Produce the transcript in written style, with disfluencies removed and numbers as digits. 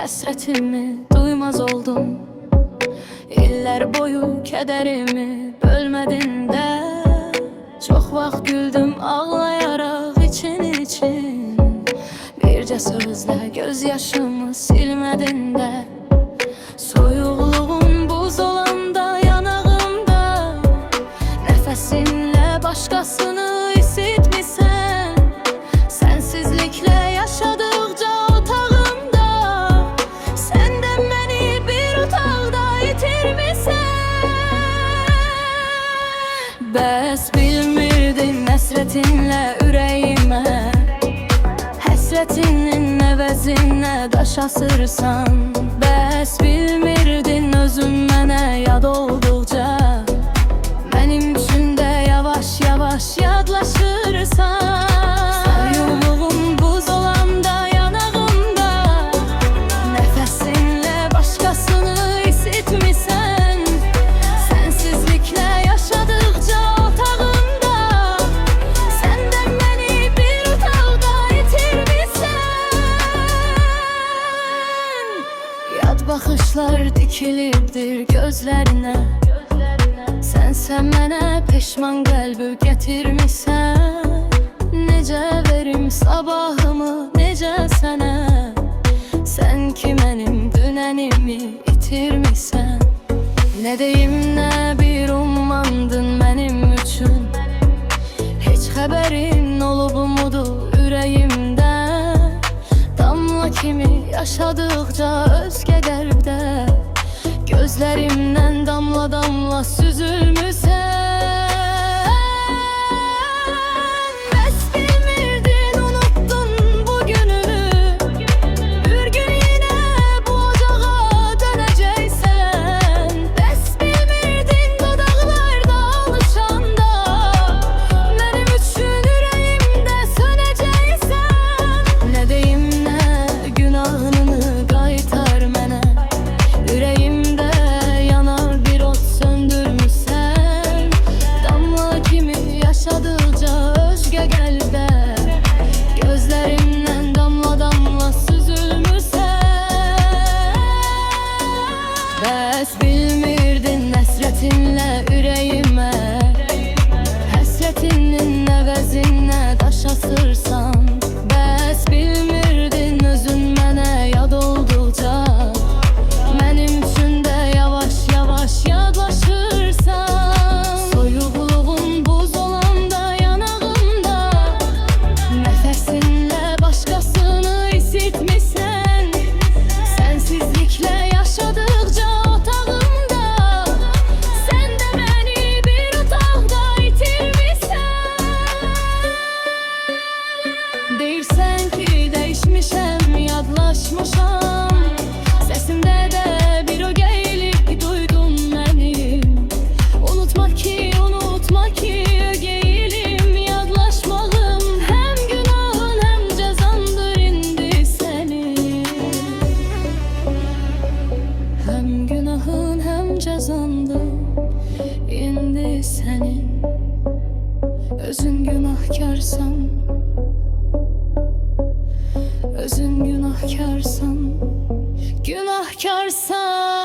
Həsrətimi duymaz oldum. İllər boyu kədərimi bölmədin də. Çox vaxt güldüm ağlayaraq için. Bircə sözlə göz yaşımı silmədin də. Soyuqluğun buz olanda yanağımda, nəfəsinlə başqasını isitmisən. Sənsizliklə yaşadıqca otağımda, sən də məni bir otaqda itirmisən. Bəs bilmirdin həsrətinlə ürəyimə, həsrətinin əvəzinə daş asırsan. Bəs bilmirdin özün mənə yad olduqca, mənim üçün də yavaş-yavaş yadlaşırsan. Soyuqluğun buz olanda yanağımda, nəfəsinlə başqasını isitmisən. Sənsizliklə yaşadıqca otağımda, sən də məni bir otaqda itirmisən. Yad baxışlar dikilibdir gözlərinə, sənsə mənə peşman qəlbi gətirmisən. Necə verim sabahımı, necə sənə, sən ki mənim dünənimi itirmisən. Nə deyim, nə bir ummandın mənim üçün, heç xəbərin olubmudu ürəyimdə. Damla kimi yaşadıqca özgə qəlbdə, gözlərimdən damla-damla süzülmüsən. Bəs bilmirdin, unuttun bu günü, bir gün yenə bu ocağa dönəcəksən. Bəs bilmirdin, dodaqlarda alışanda, mənim üçün ürəyimdə sönəcəksən. Nə deyim, nə günahını qaytar mənə, ürəyimdə yanar bir ot söndürmüsən. Damla kimi yaşadıqca özgə qəlbdə, gözlərimdən damla-damla süzülmüsən. Bəs bilmirdin həsrətinlə ürəyimə, həsrətinin əvəzinə daş asırsan. Bəs bilmirdin özün mənə yad olduqca, mənim üçün də yavaş-yavaş yadlaşırsan. Soyuqluğun buz olanda yanağımda, nəfəsinlə başqasını isitmisən. Sənsizliklə yaşadıqca otağımda, sən də məni bir otaqda itirmisən. Deyirsən ki dəyişmişəm, yadlaşmışam, səsimdə də bir o gəyilik duydum mənim. Unutma ki, ögeyilim, yadlaşmağım həm günahın, həm cəzandır indi sənin. Həm günahın, həm cəzandır indi sənin. Özün günahkarsan, özün günahkarsan, günahkarsan.